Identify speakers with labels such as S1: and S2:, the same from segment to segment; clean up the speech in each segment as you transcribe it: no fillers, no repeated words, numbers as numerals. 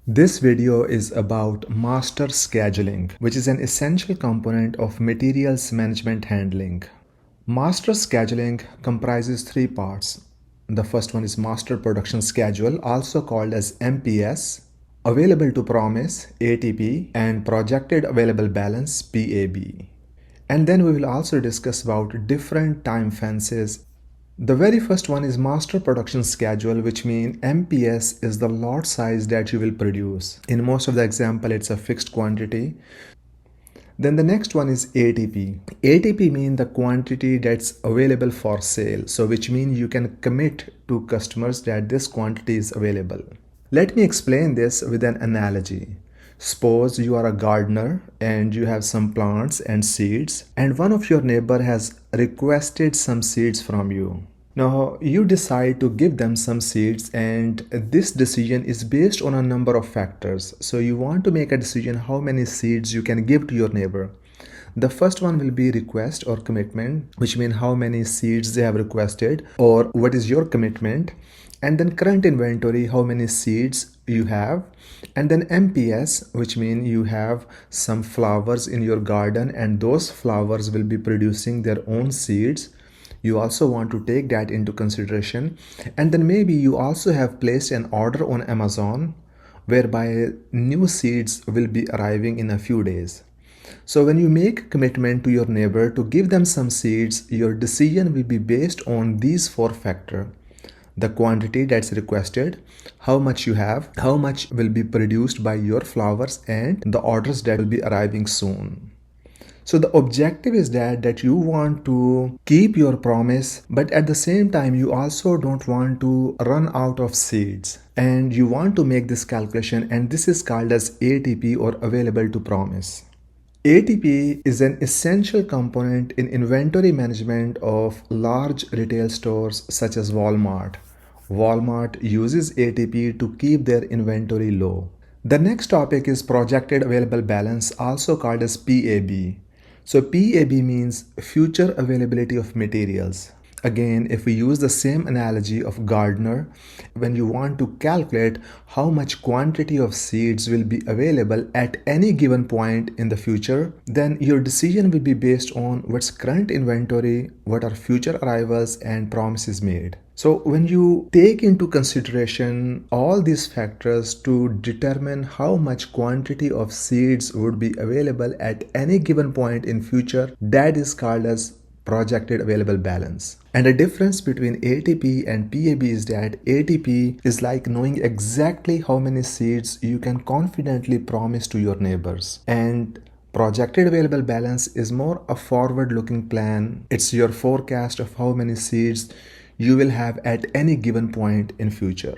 S1: This video is about master scheduling, which is an essential component of materials management handling. Master scheduling comprises three parts. The first one is master production schedule, also called as MPS, available to promise ATP, and projected available balance PAB. And then we will also discuss about different time fences. The very first one is master production schedule, which means MPS is the lot size that you will produce. In most of the example, it's a fixed quantity. Then the next one is ATP. ATP means the quantity that's available for sale. So which means you can commit to customers that this quantity is available. Let me explain this with an analogy. Suppose you are a gardener and you have some plants and seeds, and one of your neighbor has requested some seeds from you. Now you decide to give them some seeds, and this decision is based on a number of factors. So you want to make a decision how many seeds you can give to your neighbor. The first one will be request or commitment, which means how many seeds they have requested or what is your commitment. And then current inventory, how many seeds you have. And then MPS, which means you have some flowers in your garden and those flowers will be producing their own seeds. You also want to take that into consideration. And then maybe you also have placed an order on Amazon whereby new seeds will be arriving in a few days. So when you make commitment to your neighbor to give them some seeds, your decision will be based on these four factors. The quantity that's requested, how much you have, how much will be produced by your flowers, and the orders that will be arriving soon. So the objective is that you want to keep your promise, but at the same time you also don't want to run out of seeds, and you want to make this calculation, and this is called as ATP or available to promise. ATP is an essential component in inventory management of large retail stores such as Walmart. Walmart uses ATP to keep their inventory low. The next topic is projected available balance, also called as PAB. So PAB means future availability of materials. Again, if we use the same analogy of gardener, when you want to calculate how much quantity of seeds will be available at any given point in the future, then your decision will be based on what's current inventory, what are future arrivals, and promises made. So when you take into consideration all these factors to determine how much quantity of seeds would be available at any given point in future, that is called as projected available balance. And the difference between ATP and PAB is that ATP is like knowing exactly how many seeds you can confidently promise to your neighbors. And projected available balance is more a forward-looking plan. It's your forecast of how many seeds you will have at any given point in future.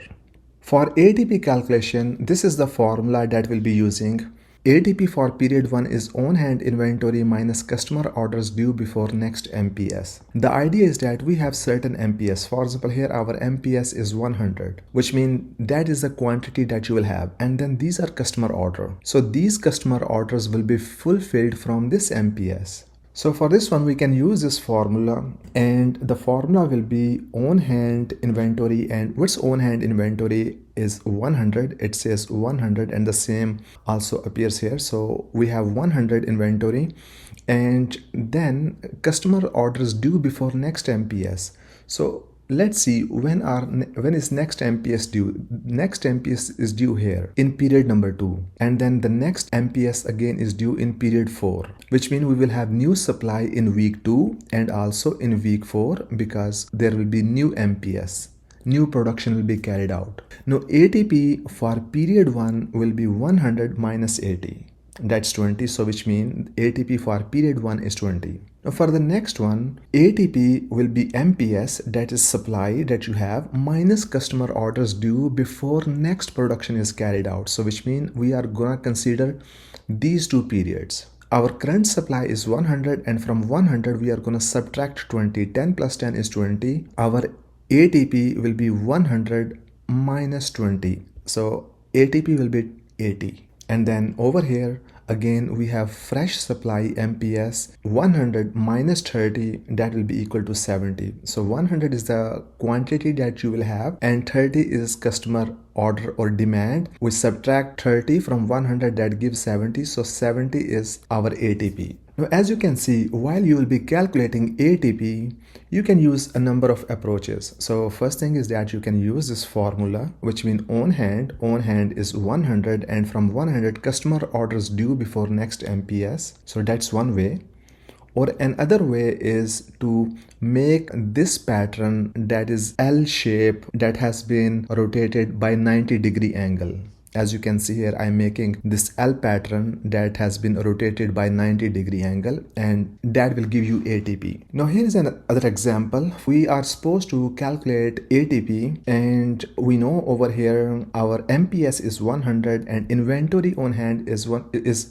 S1: For ATP calculation, this is the formula that we'll be using. ATP for period 1 is on-hand inventory minus customer orders due before next MPS. The idea is that we have certain MPS. For example, here our MPS is 100, which means that is the quantity that you will have. And then these are customer order. So these customer orders will be fulfilled from this MPS. So for this one, we can use this formula, and the formula will be on-hand inventory, and what's on-hand inventory is 100. It says 100 and the same also appears here. So we have 100 inventory, and then customer orders due before next MPS. So let's see when is next MPS due. Next MPS is due here in period number 2, and then the next MPS again is due in period 4, which means we will have new supply in week 2 and also in week 4 because there will be new MPS. New production will be carried out. Now ATP for period 1 will be 100 minus 80. That's 20. So which means ATP for period 1 is 20. Now for the next one, ATP will be MPS, that is supply that you have, minus customer orders due before next production is carried out. So which means we are gonna consider these two periods. Our current supply is 100, and from 100 we are gonna subtract 20. 10 plus 10 is 20. Our ATP will be 100 minus 20. So ATP will be 80. And then over here, Again, we have fresh supply MPS 100 minus 30, that will be equal to 70. So 100 is the quantity that you will have and 30 is customer order or demand. We subtract 30 from 100, that gives 70. So 70 is our ATP. Now, as you can see, while you will be calculating ATP, you can use a number of approaches. So first thing is that you can use this formula, which means on hand is 100 and from 100 customer orders due before next MPS. So that's one way. Or another way is to make this pattern that is L shape that has been rotated by 90-degree angle. As you can see here, I'm making this L pattern that has been rotated by 90-degree angle, and that will give you ATP. Now here is another example. We are supposed to calculate ATP and we know over here our MPS is 100 and inventory on hand is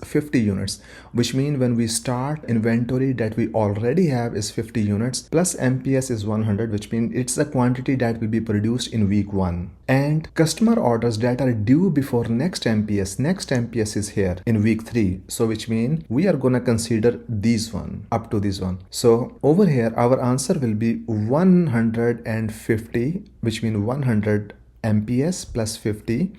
S1: 50 units, which means when we start, inventory that we already have is 50 units plus MPS is 100, which means it's the quantity that will be produced in week 1. And customer orders that are due before next MPS is here in week 3. So which means we are gonna consider these one up to this one. So over here our answer will be 150, which means 100 MPS plus 50,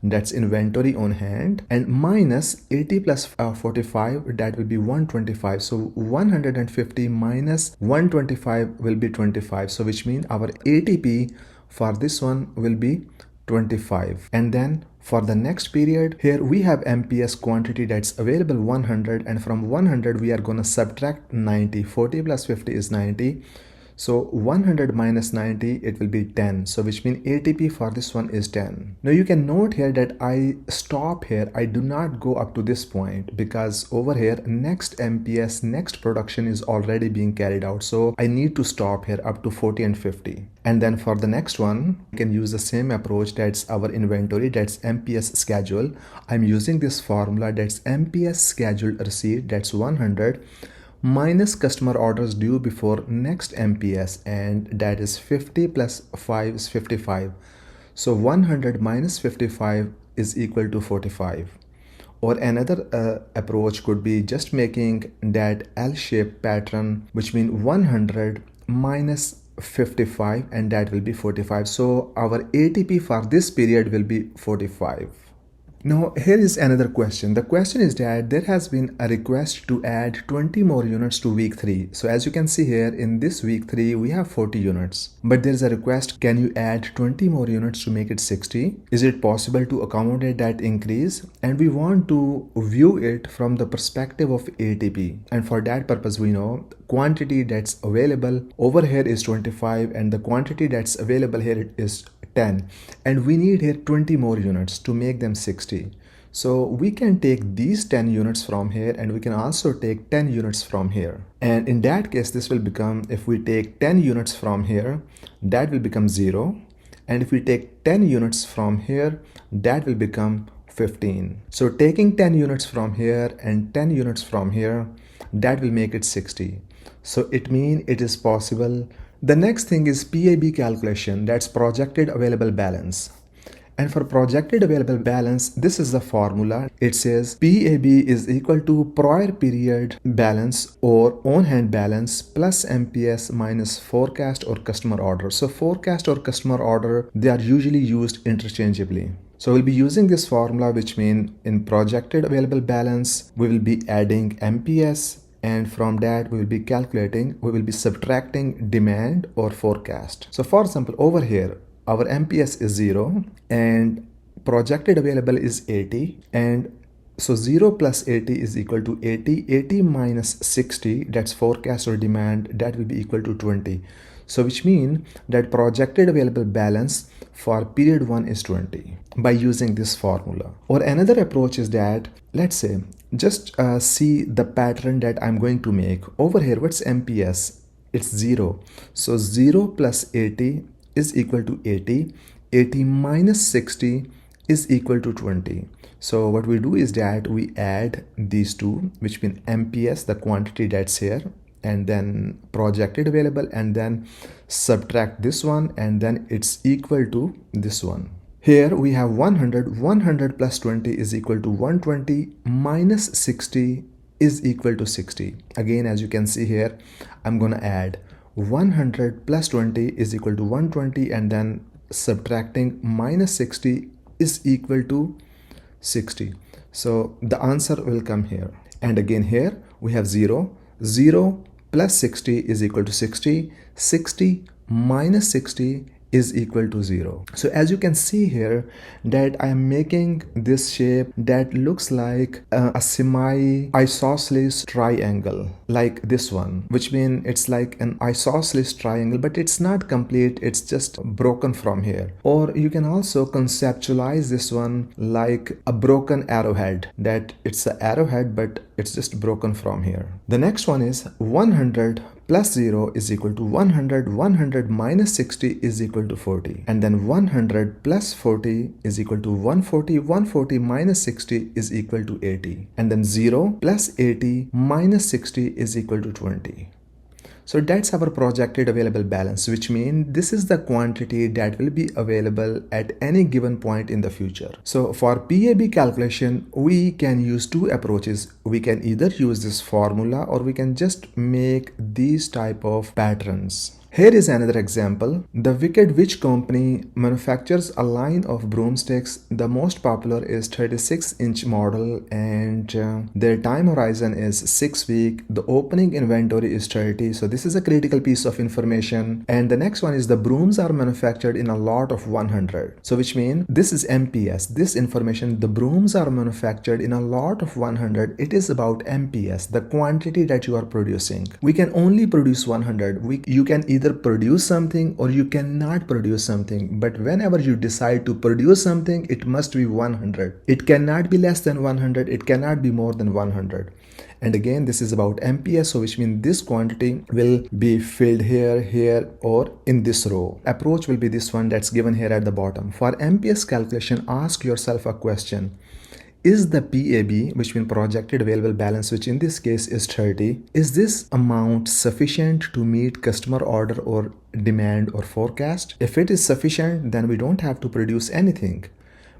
S1: that's inventory on hand, and minus 80 plus 45, that will be 125. So 150 minus 125 will be 25. So which means our ATP for this one will be 25. And then for the next period, here we have MPS quantity that's available 100, and from 100 we are going to subtract 90. 40 plus 50 is 90. So 100 minus 90, it will be 10. So which means ATP for this one is 10. Now you can note here that I stop here. I do not go up to this point because over here next MPS, next production is already being carried out. So I need to stop here up to 40 and 50. And then for the next one, you can use the same approach. That's our inventory, that's MPS schedule. I'm using this formula, that's MPS scheduled receipt, that's 100 minus customer orders due before next MPS, and that is 50 plus 5 is 55. So 100 minus 55 is equal to 45. Or another approach could be just making that L-shaped pattern, which means 100 minus 55, and that will be 45. So our ATP for this period will be 45. Now here is another question. The question is that there has been a request to add 20 more units to week 3. So as you can see here, in this week 3 we have 40 units. But there is a request, can you add 20 more units to make it 60? Is it possible to accommodate that increase? And we want to view it from the perspective of ATP. And for that purpose, we know quantity that's available over here is 25 and the quantity that's available here is 10, and we need here 20 more units to make them 60. So we can take these 10 units from here and we can also take 10 units from here. And in that case, this will become, if we take 10 units from here, that will become 0. And if we take 10 units from here, that will become 15. So taking 10 units from here and 10 units from here, that will make it 60. So it means it is possible. The next thing is PAB calculation, that's projected available balance. And for projected available balance, this is the formula. It says PAB is equal to prior period balance or on-hand balance plus MPS minus forecast or customer order. So forecast or customer order, they are usually used interchangeably. So we'll be using this formula, which means in projected available balance, we will be adding MPS, and from that we will be calculating, we will be subtracting demand or forecast. So for example, over here, our MPS is 0 and projected available is 80, and so 0 plus 80 is equal to 80. 80 minus 60, that's forecast or demand, that will be equal to 20. So which means that projected available balance for period 1 is 20 by using this formula. Or another approach is that, let's say, just see the pattern that I'm going to make. Over here, what's MPS? It's 0. So 0 plus 80 is equal to 80. 80 minus 60 is equal to 20. So what we do is that we add these two, which means MPS, the quantity that's here, and then projected available, and then subtract this one, and then it's equal to this one. Here we have 100. 100 plus 20 is equal to 120 minus 60 is equal to 60. Again, as you can see here, I'm going to add 100 plus 20 is equal to 120, and then subtracting minus 60 is equal to 60. So the answer will come here. And again here we have 0. 0 plus 60 is equal to 60. 60 minus 60 is equal to 0. So as you can see here that I am making this shape that looks like a semi-isosceles triangle, like this one, which means it's like an isosceles triangle, but it's not complete, it's just broken from here. Or you can also conceptualize this one like a broken arrowhead, that it's an arrowhead but it's just broken from here. The next one is 100 plus 0 is equal to 100. 100 minus 60 is equal to 40. And then 100 plus 40 is equal to 140. 140 minus 60 is equal to 80. And then 0 plus 80 minus 60 is equal to 20. So that's our projected available balance, which means this is the quantity that will be available at any given point in the future. So for PAB calculation, we can use two approaches. We can either use this formula or we can just make these type of patterns. Here is another example. The Wicked Witch Company manufactures a line of broomsticks. The most popular is 36-inch model, and their time horizon is 6 weeks. The opening inventory is 30. So this is a critical piece of information. And the next one is the brooms are manufactured in a lot of 100. So which means this is MPS. This information, the brooms are manufactured in a lot of 100. It is about MPS, the quantity that you are producing. We can only produce 100. You can either produce something or you cannot produce something, but whenever you decide to produce something, it must be 100. It cannot be less than 100. It cannot be more than 100. And again, this is about MPS, so which means this quantity will be filled here, here, or in this row. Approach will be this one that's given here at the bottom. For MPS calculation, ask yourself a question. Is the PAB, which means projected available balance, which in this case is 30, is this amount sufficient to meet customer order or demand or forecast? If it is sufficient, then we don't have to produce anything.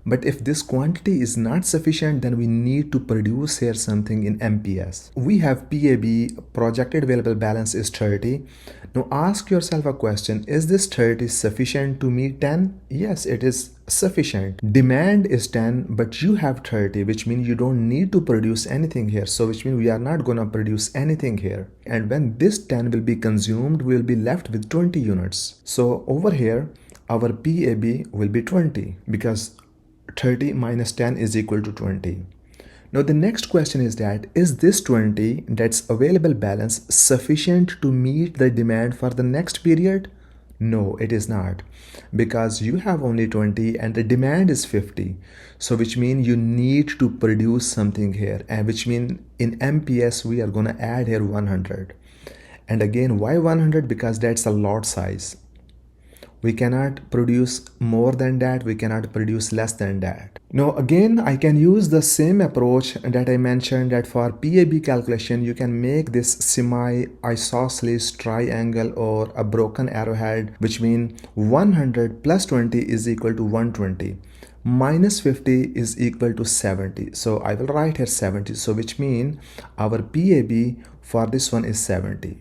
S1: But if this quantity is not sufficient, then we need to produce here something in MPS. We have PAB, projected available balance is 30. Now ask yourself a question, is this 30 sufficient to meet 10? Yes, it is sufficient. Demand is 10, but you have 30, which means you don't need to produce anything here. So which means we are not going to produce anything here. And when this 10 will be consumed, we will be left with 20 units. So over here, our PAB will be 20 because 30 minus 10 is equal to 20. Now the next question is that, is this 20 that's available balance sufficient to meet the demand for the next period? No, it is not, because you have only 20 and the demand is 50. So which means you need to produce something here, and which means in MPS we are going to add here 100. And again, why 100? Because that's a lot size. We cannot produce more than that, we cannot produce less than that. Now again, I can use the same approach that I mentioned, that for PAB calculation you can make this semi-isosceles triangle or a broken arrowhead, which means 100 plus 20 is equal to 120. Minus 50 is equal to 70. So I will write here 70. So which means our PAB for this one is 70.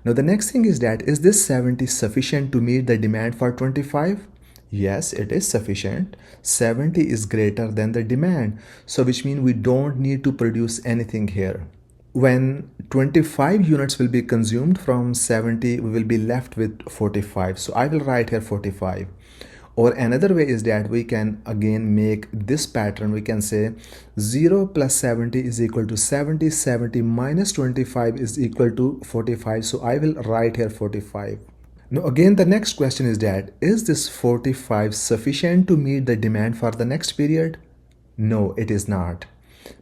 S1: Now the next thing is that, is this 70 sufficient to meet the demand for 25? Yes, it is sufficient. 70 is greater than the demand. So which means we don't need to produce anything here. When 25 units will be consumed from 70, we will be left with 45. So I will write here 45. Or another way is that we can again make this pattern. We can say 0 plus 70 is equal to 70. 70 minus 25 is equal to 45. So I will write here 45. Now again, the next question is that, is this 45 sufficient to meet the demand for the next period? No, it is not,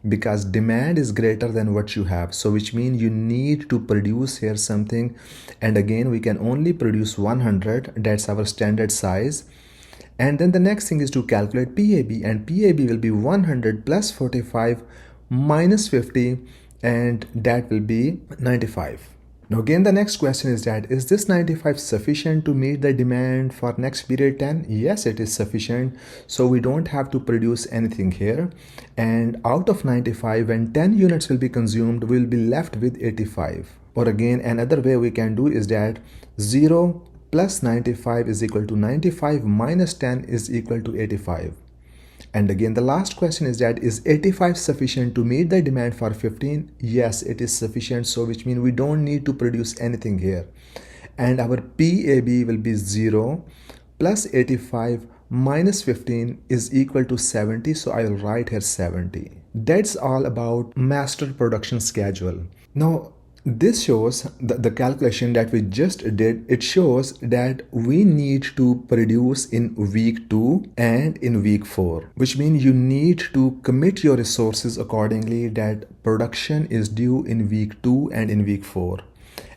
S1: because demand is greater than what you have. So which means you need to produce here something. And again, we can only produce 100. That's our standard size. And then the next thing is to calculate PAB, and PAB will be 100 plus 45 minus 50, and that will be 95. Now again the next question is that is this 95 sufficient to meet the demand for next period 10? Yes, it is sufficient. So we don't have to produce anything here. And out of 95, when 10 units will be consumed, we'll be left with 85. Or again, another way we can do is that 0 plus 95 is equal to 95 minus 10 is equal to 85. And again, the last question is that is 85 sufficient to meet the demand for 15? Yes, it is sufficient. So which means we don't need to produce anything here. And our PAB will be 0 plus 85 minus 15 is equal to 70. So I will write here 70. That's all about master production schedule. Now, this shows the calculation that we just did. It shows that we need to produce in week 2 and in week 4, which means you need to commit your resources accordingly, that production is due in week 2 and in week 4.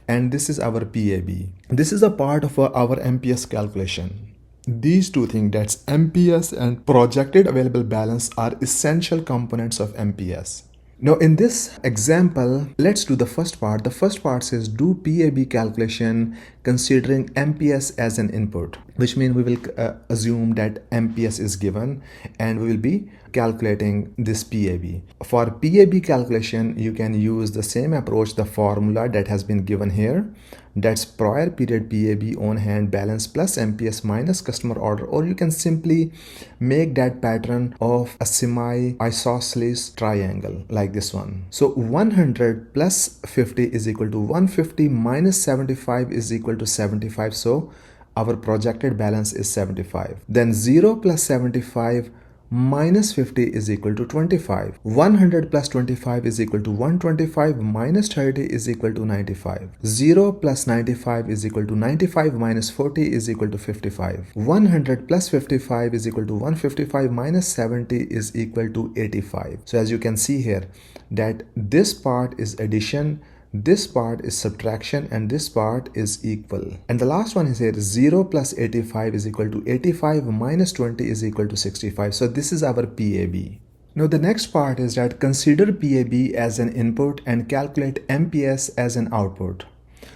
S1: And this is our PAB. This is a part of our MPS calculation. These two things, that's MPS and projected available balance, are essential components of MPS. Now in this example, let's do the first part. The first part says do PAB calculation considering MPS as an input, which means we will assume that MPS is given and we will be calculating this PAB. For PAB calculation, you can use the same approach, the formula that has been given here. That's prior period PAB on hand balance plus MPS minus customer order, or you can simply make that pattern of a semi-isosceles triangle like this one. So 100 plus 50 is equal to 150 minus 75 is equal to 75. So our projected balance is 75. Then 0 plus 75 minus 50 is equal to 25. 100 plus 25 is equal to 125 minus 30 is equal to 95. 0 plus 95 is equal to 95 minus 40 is equal to 55. 100 plus 55 is equal to 155 minus 70 is equal to 85. So as you can see here that this part is addition, this part is subtraction, and this part is equal. And the last one is here 0 plus 85 is equal to 85 minus 20 is equal to 65. So this is our PAB. Now the next part is that consider PAB as an input and calculate MPS as an output.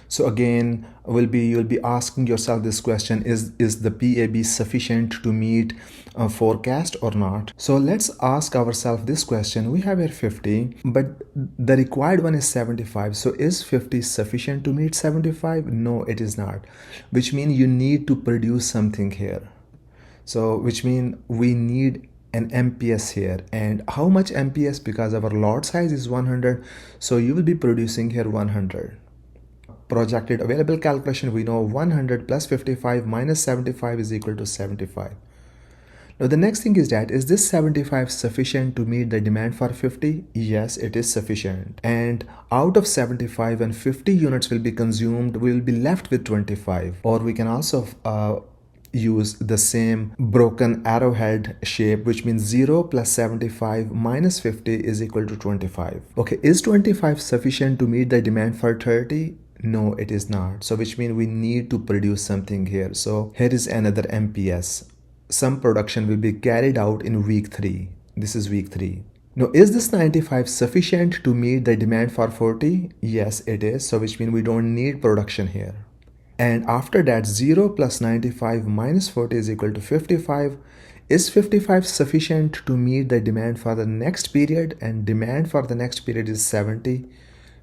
S1: So again, you'll be asking yourself this question, is the PAB sufficient to meet a forecast or not? So let's ask ourselves this question. We have here 50, but the required one is 75. So is 50 sufficient to meet 75? No, it is not, which means you need to produce something here. So which means we need an MPS here. And how much MPS? Because our lot size is 100, so you will be producing here 100. Projected available calculation, we know 100 plus 55 minus 75 is equal to 75. Now the next thing is that is this 75 sufficient to meet the demand for 50? Yes, it is sufficient. And out of 75, when 50 units will be consumed, we will be left with 25. Or we can also use the same broken arrowhead shape, which means 0 plus 75 minus 50 is equal to 25. Okay, is 25 sufficient to meet the demand for 30? No, it is not. So which means we need to produce something here. So here is another MPS. Some production will be carried out in week 3. This is week 3. Now, is this 95 sufficient to meet the demand for 40? Yes, it is. So which means we don't need production here. And after that, 0 plus 95 minus 40 is equal to 55. Is 55 sufficient to meet the demand for the next period? And demand for the next period is 70.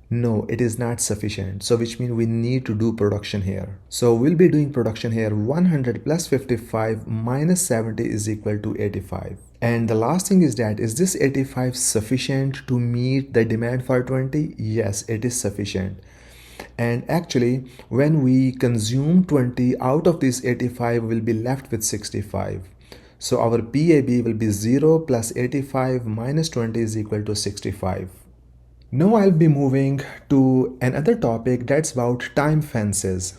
S1: No, it is not sufficient. So which means we need to do production here. So we'll be doing production here. 100 plus 55 minus 70 is equal to 85. And the last thing is that is this 85 sufficient to meet the demand for 20? Yes, it is sufficient. And actually, when we consume 20, out of this 85 will be left with 65. So our PAB will be 0 plus 85 minus 20 is equal to 65. Now I'll be moving to another topic that's about time fences.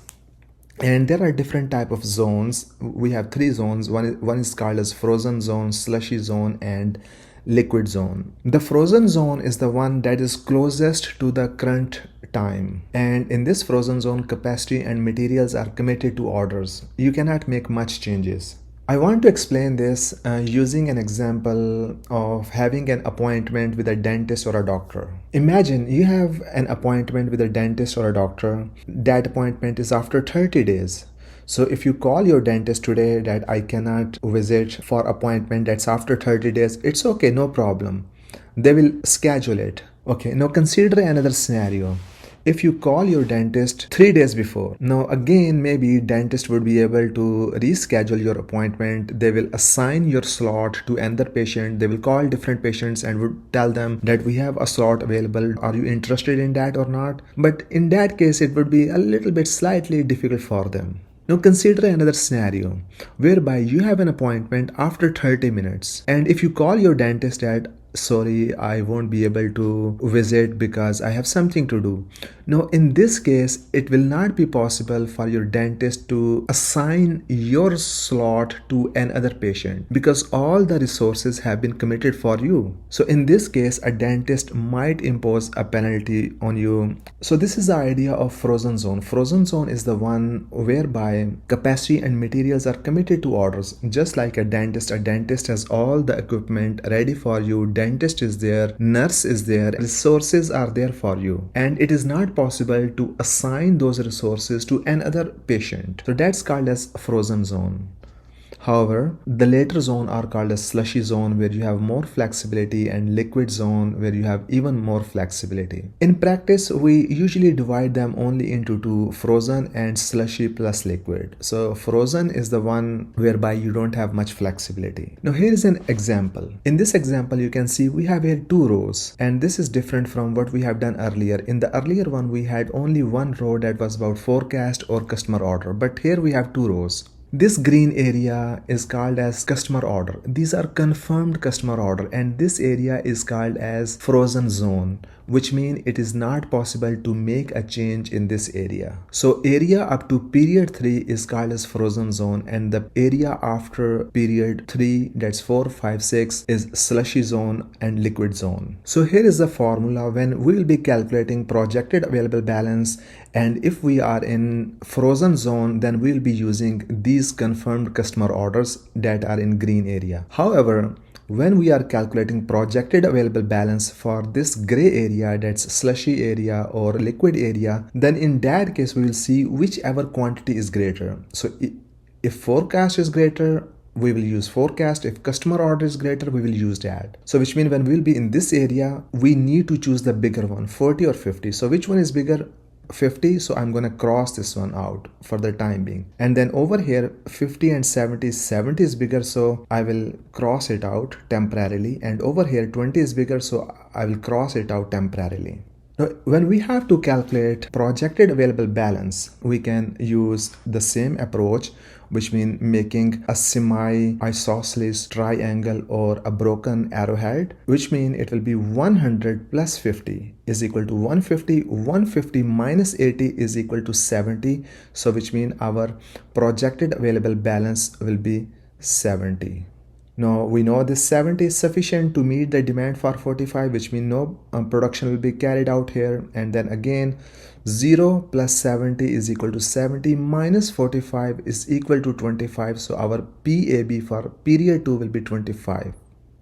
S1: And there are different type of zones. We have 3 zones. One is called as frozen zone, slushy zone, and liquid zone. The frozen zone is the one that is closest to the current time. And in this frozen zone, capacity and materials are committed to orders. You cannot make much changes. I want to explain this using an example of having an appointment with a dentist or a doctor. Imagine you have an appointment with a dentist or a doctor. That appointment is after 30 days. So if you call your dentist today that I cannot visit for appointment that's after 30 days, it's okay, no problem. They will schedule it. Okay, now consider another scenario. If you call your dentist 3 days before, now again maybe dentist would be able to reschedule your appointment. They will assign your slot to another patient. They will call different patients and would tell them that we have a slot available. Are you interested in that or not? But in that case, it would be a little bit slightly difficult for them. Now consider another scenario whereby you have an appointment after 30 minutes, and if you call your dentist at sorry, I won't be able to visit because I have something to do. Now in this case, it will not be possible for your dentist to assign your slot to another patient because all the resources have been committed for you. So in this case, a dentist might impose a penalty on you. So this is the idea of frozen zone. Frozen zone is the one whereby capacity and materials are committed to orders. Just like a dentist has all the equipment ready for you. Dentist is there, nurse is there, resources are there for you, and it is not possible to assign those resources to another patient. So that's called as frozen zone. However, the later zone are called a slushy zone where you have more flexibility, and liquid zone where you have even more flexibility. In practice, we usually divide them only into two, frozen and slushy plus liquid. So frozen is the one whereby you don't have much flexibility. Now here is an example. In this example, you can see we have here two rows, and this is different from what we have done earlier. In the earlier one, we had only one row that was about forecast or customer order, but here we have two rows. This green area is called as customer order. These are confirmed customer order, and this area is called as frozen zone, which means it is not possible to make a change in this area. So area up to period 3 is called as frozen zone, and the area after period 3, that's 4, 5, 6, is slushy zone and liquid zone. So here is the formula when we will be calculating projected available balance, and if we are in frozen zone, then we'll be using these confirmed customer orders that are in green area. However, when we are calculating projected available balance for this gray area, that's slushy area or liquid area, then in that case we will see whichever quantity is greater. So if forecast is greater, we will use forecast. If customer order is greater, we will use that. So which means when we will be in this area, we need to choose the bigger one, 40 or 50. So which one is bigger? 50, so I'm gonna cross this one out for the time being. And then over here 50 and 70 is bigger, so I will cross it out temporarily. And over here 20 is bigger, so I will cross it out temporarily. Now, when we have to calculate projected available balance, we can use the same approach, which means making a semi-isosceles triangle or a broken arrowhead, which means it will be 100 plus 50 is equal to 150. 150 minus 80 is equal to 70. So which means our projected available balance will be 70. Now we know this 70 is sufficient to meet the demand for 45, which means no production will be carried out here. And then again 0 plus 70 is equal to 70 minus 45 is equal to 25. So our PAB for period 2 will be 25.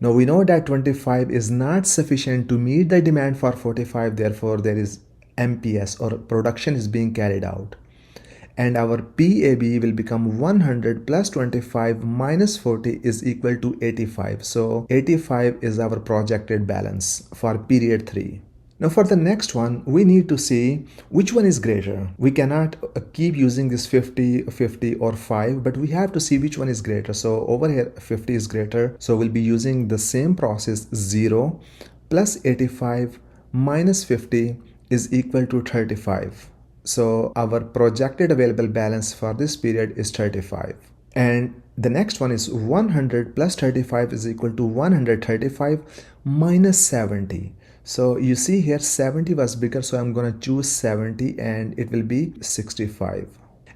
S1: Now we know that 25 is not sufficient to meet the demand for 45, therefore there is MPS or production is being carried out. And our PAB will become 100 plus 25 minus 40 is equal to 85. So 85 is our projected balance for period 3. Now for the next one, we need to see which one is greater. We cannot keep using this 50, 50 or 5, but we have to see which one is greater. So over here 50 is greater. So we'll be using the same process. 0 plus 85 minus 50 is equal to 35. So our projected available balance for this period is 35. And the next one is 100 plus 35 is equal to 135 minus 70. So you see here 70 was bigger, so I'm going to choose 70 and it will be 65.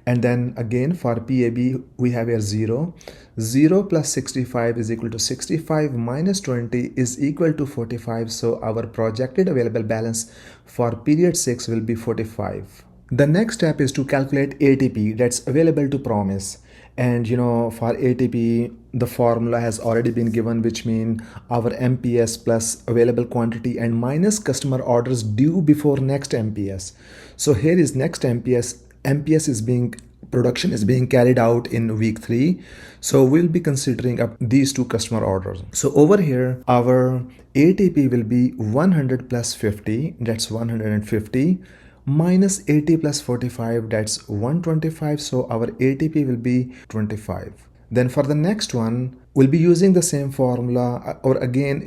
S1: And then again for PAB we have here 0. 0 plus 65 is equal to 65 minus 20 is equal to 45. So our projected available balance for period 6 will be 45. The next step is to calculate ATP, that's available to promise. And for ATP, the formula has already been given, which means our MPS plus available quantity and minus customer orders due before next MPS. So here is next MPS. MPS is being production is being carried out in week 3, so we'll be considering up these two customer orders. So over here our ATP will be 100 plus 50, that's 150, minus 80 plus 45, that's 125, so our ATP will be 25. Then for the next one we'll be using the same formula, or again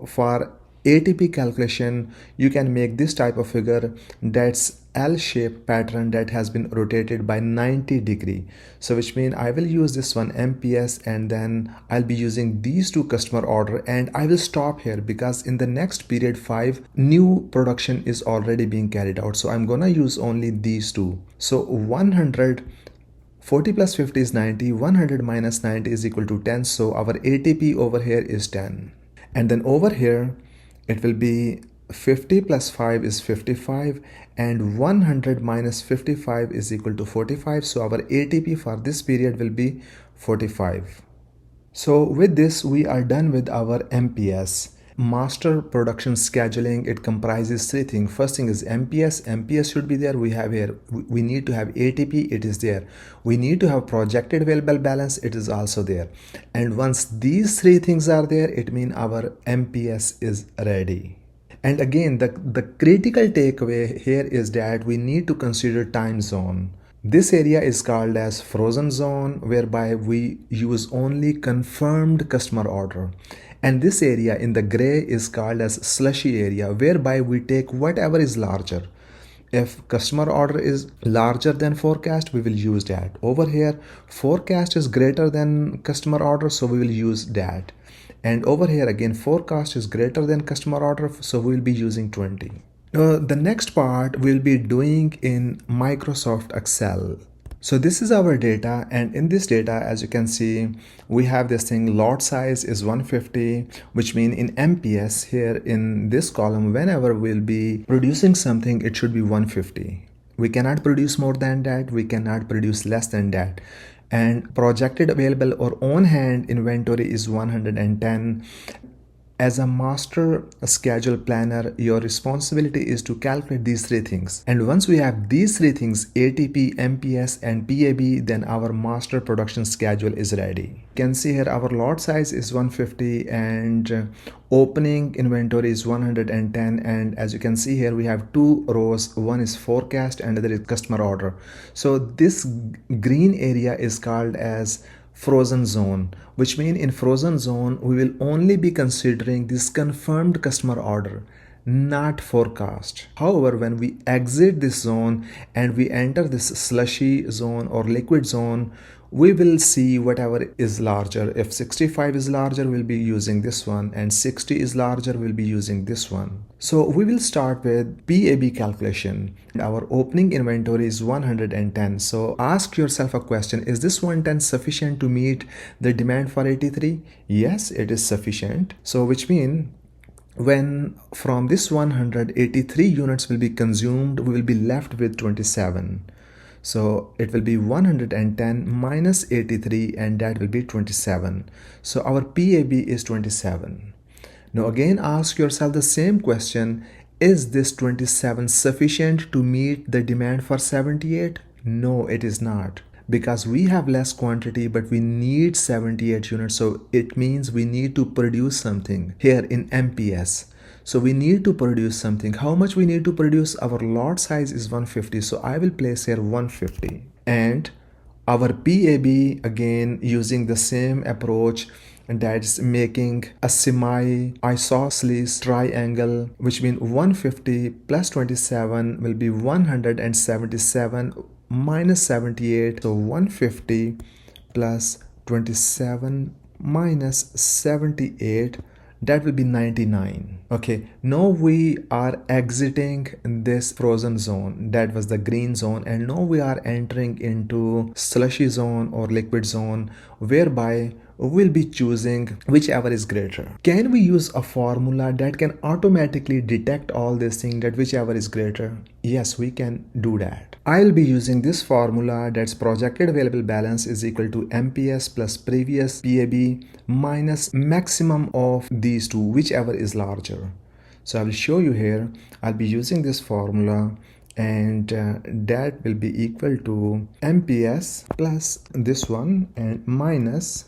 S1: for ATP calculation you can make this type of figure, that's L-shaped pattern that has been rotated by 90 degree. So which means I will use this one MPS, and then I'll be using these two customer order, and I will stop here because in the next period 5 new production is already being carried out, so I'm gonna use only these two. So 100 40 plus 50 is 90, 100 minus 90 is equal to 10, so our ATP over here is 10. And then over here it will be 50 plus 5 is 55, and 100 minus 55 is equal to 45, so our ATP for this period will be 45. So with this we are done with our MPS. Master production scheduling, it comprises 3 things. First thing is MPS should be there. We have here, we need to have ATP, it is there. We need to have projected available balance, it is also there. And once these 3 things are there, it means our MPS is ready. And again, the critical takeaway here is that we need to consider time zone. This area is called as frozen zone, whereby we use only confirmed customer order. And this area in the gray is called as slushy area, whereby we take whatever is larger. If customer order is larger than forecast, we will use that. Over here, forecast is greater than customer order, so we will use that. And over here again, forecast is greater than customer order, so we will be using 20. The next part we'll be doing in Microsoft Excel. So this is our data, and in this data, as you can see, we have this thing, lot size is 150, which means in MPS here in this column, whenever we'll be producing something, it should be 150. We cannot produce more than that, we cannot produce less than that. And projected available or on hand inventory is 110. As a master schedule planner, your responsibility is to calculate these 3 things. And once we have these 3 things, ATP, MPS and PAB, then our master production schedule is ready. You can see here our lot size is 150 and opening inventory is 110. And as you can see here, we have 2 rows. One is forecast and the other is customer order. So this green area is called as frozen zone, which means in frozen zone we will only be considering this confirmed customer order, not forecast. However, when we exit this zone and we enter this slushy zone or liquid zone, we will see whatever is larger. If 65 is larger, we'll be using this one, and 60 is larger, we'll be using this one. So we will start with PAB calculation. Our opening inventory is 110. So ask yourself a question, is this 110 sufficient to meet the demand for 83? Yes, it is sufficient. So which means when from this 183 units will be consumed, we will be left with 27. So it will be 110 minus 83, and that will be 27. So our PAB is 27. Now again ask yourself the same question, is this 27 sufficient to meet the demand for 78? No, it is not, because we have less quantity but we need 78 units, so it means we need to produce something here in MPS. So we need to produce something. How much we need to produce? Our lot size is 150, so I will place here 150. And our PAB, again using the same approach, and that's making a semi-isosceles triangle, which means 150 plus 27 will be 177 minus 78. So 150 plus 27 minus 78, that will be 99. Okay, now we are exiting this frozen zone, that was the green zone, and now we are entering into slushy zone or liquid zone, whereby we'll be choosing whichever is greater. Can we use a formula that can automatically detect all these things, that whichever is greater? Yes, we can do that. I'll be using this formula, that's projected available balance is equal to MPS plus previous PAB minus maximum of these two, whichever is larger. So I will show you here. I'll be using this formula, and that will be equal to MPS plus this one and minus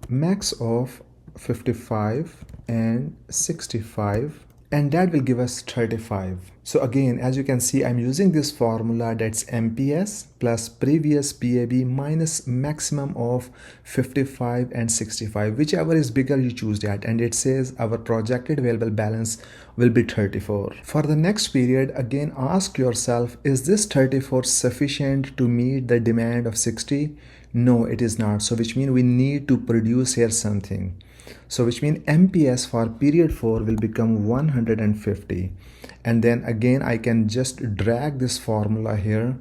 S1: max of 55 and 65, and that will give us 35. So again, as you can see, I'm using this formula, that's MPS plus previous PAB minus maximum of 55 and 65, whichever is bigger you choose that, and it says our projected available balance will be 34. For the next period, again ask yourself, is this 34 sufficient to meet the demand of 60? No, it is not. So which means we need to produce here something. So which means MPS for period 4 will become 150. And then again I can just drag this formula here,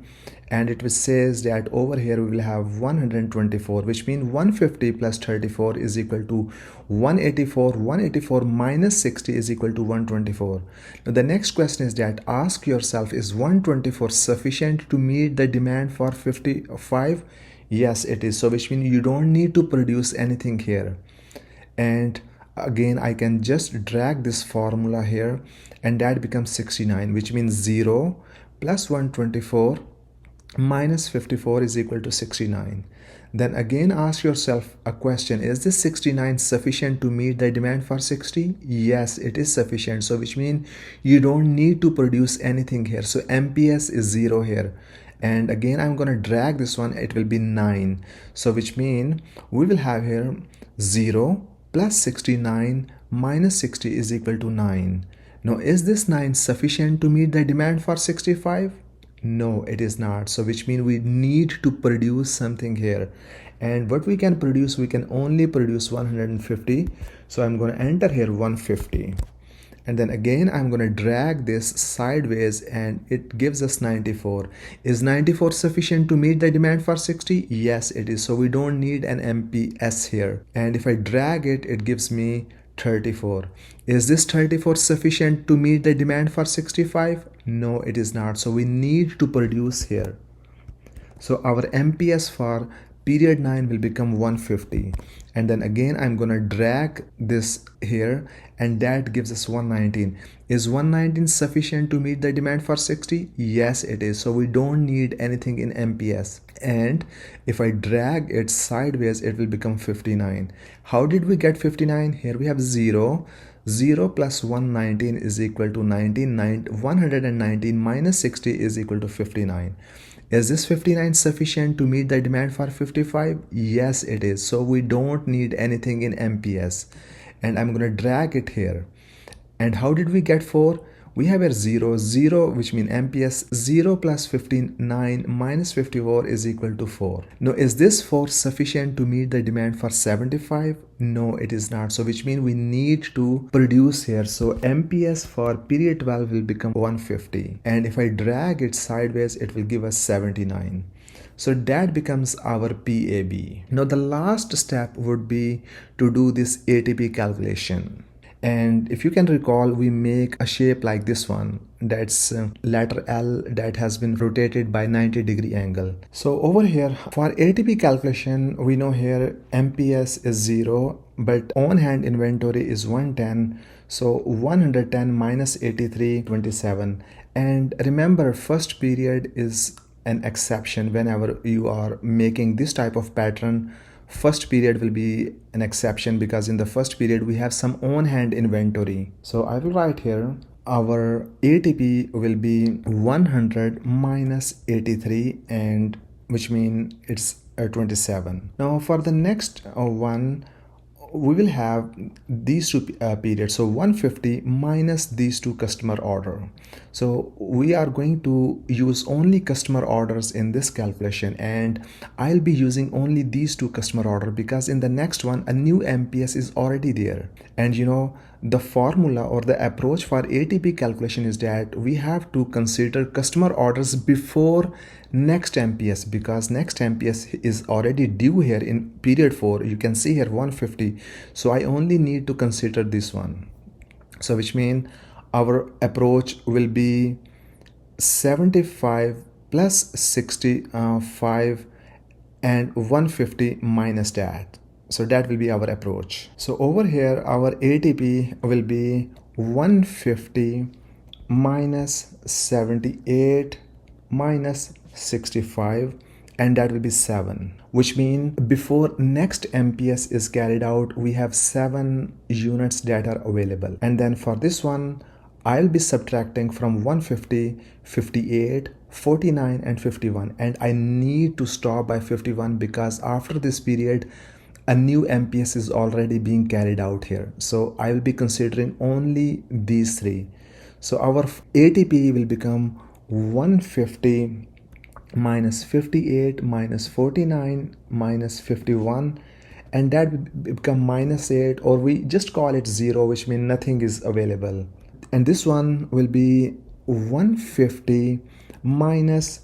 S1: and it will says that over here we will have 124, which means 150 plus 34 is equal to 184. 184 minus 60 is equal to 124. Now the next question is that ask yourself, is 124 sufficient to meet the demand for 55? Yes, it is. So which means you don't need to produce anything here. And again I can just drag this formula here, and that becomes 69, which means 0 plus 124 minus 54 is equal to 69. Then again ask yourself a question, is this 69 sufficient to meet the demand for 60? Yes, it is sufficient. So which means you don't need to produce anything here. So MPS is 0 here. And again I'm going to drag this one, it will be 9. So which means we will have here 0 plus 69 minus 60 is equal to 9. Now is this 9 sufficient to meet the demand for 65? No, it is not. So which means we need to produce something here. And what we can produce, we can only produce 150. So I'm going to enter here 150. And then again I'm going to drag this sideways, and it gives us 94. Is 94 sufficient to meet the demand for 60? Yes, it is. So we don't need an MPS here. And if I drag it, it gives me 34. Is this 34 sufficient to meet the demand for 65? No, it is not. So we need to produce here. So our MPS for period 9 will become 150. And then again I'm gonna drag this here, and that gives us 119. Is 119 sufficient to meet the demand for 60? Yes, it is. So we don't need anything in MPS. And if I drag it sideways, it will become 59. How did we get 59? Here we have 0. 0 plus 119 is equal to 19. 119 minus 60 is equal to 59. Is this 59 sufficient to meet the demand for 55? Yes, it is. So we don't need anything in MPS. And I'm going to drag it here. And how did we get 4? We have a 0, 0, which means MPS 0 plus 59 minus 54 is equal to 4. Now, is this 4 sufficient to meet the demand for 75? No, it is not. So which means we need to produce here. So MPS for period 12 will become 150. And if I drag it sideways, it will give us 79. So that becomes our PAB. Now the last step would be to do this ATP calculation. And if you can recall, we make a shape like this one, that's letter L that has been rotated by 90-degree angle. So over here for ATP calculation, we know here MPS is 0, but on hand inventory is 110. So 110 minus 83, 27. And remember, first period is an exception. Whenever you are making this type of pattern, first period will be an exception, because in the first period we have some on-hand inventory. So I will write here our ATP will be 100 minus 83, and which means it's 27. Now for the next one, we will have these two periods. So 150 minus these two customer order. So we are going to use only customer orders in this calculation, and I'll be using only these two customer order because in the next one a new MPS is already there. And you know, the formula or the approach for ATP calculation is that we have to consider customer orders before next MPS, because next MPS is already due here in period 4. You can see here 150. So I only need to consider this one. So which means our approach will be 75 plus 65 and 150 minus that. So that will be our approach. So over here our ATP will be 150 minus 78 minus 65, and that will be 7, which means before next MPS is carried out we have 7 units that are available. And then for this one I'll be subtracting from 150 58, 49 and 51, and I need to stop by 51 because after this period a new MPS is already being carried out here. So I will be considering only these 3. So our ATP will become 150 minus 58 minus 49 minus 51, and that will become minus 8, or we just call it 0, which means nothing is available. And this one will be 150 minus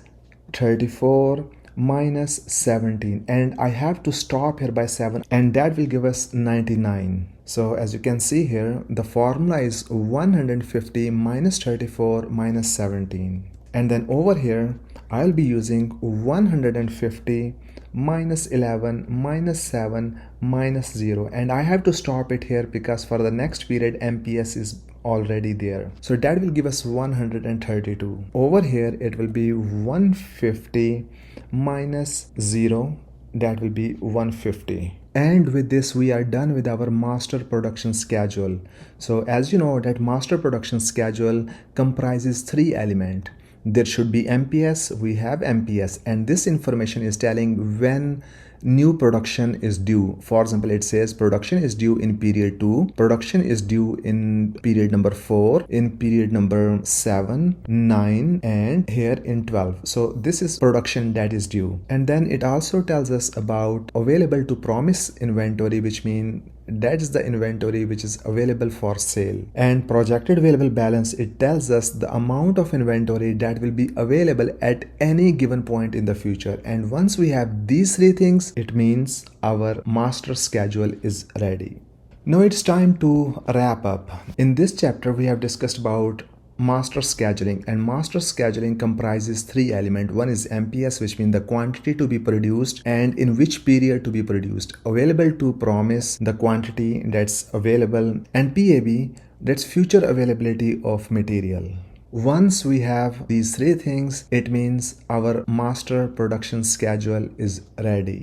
S1: 34 minus 17, and I have to stop here by 7, and that will give us 99. So as you can see here, the formula is 150 minus 34 minus 17, and then over here I'll be using 150 minus 11 minus 7 minus 0, and I have to stop it here because for the next period MPS is already there. So that will give us 132. Over here it will be 150 minus 0, that will be 150. And with this we are done with our master production schedule. So as you know that master production schedule comprises 3 elements. There should be MPS, we have MPS, and this information is telling when new production is due. For example, it says production is due in period 2, production is due in period number 4, in period number 7, 9, and here in 12. So this is production that is due. And then it also tells us about available to promise inventory, which means that is the inventory which is available for sale. And projected available balance, it tells us the amount of inventory that will be available at any given point in the future. And once we have these 3 things, it means our master schedule is ready. Now it's time to wrap up. In this chapter we have discussed about master scheduling, and master scheduling comprises 3 elements. One is MPS, which means the quantity to be produced and in which period to be produced. Available to promise, the quantity that's available, and PAB, that's future availability of material. Once we have these 3 things, it means our master production schedule is ready.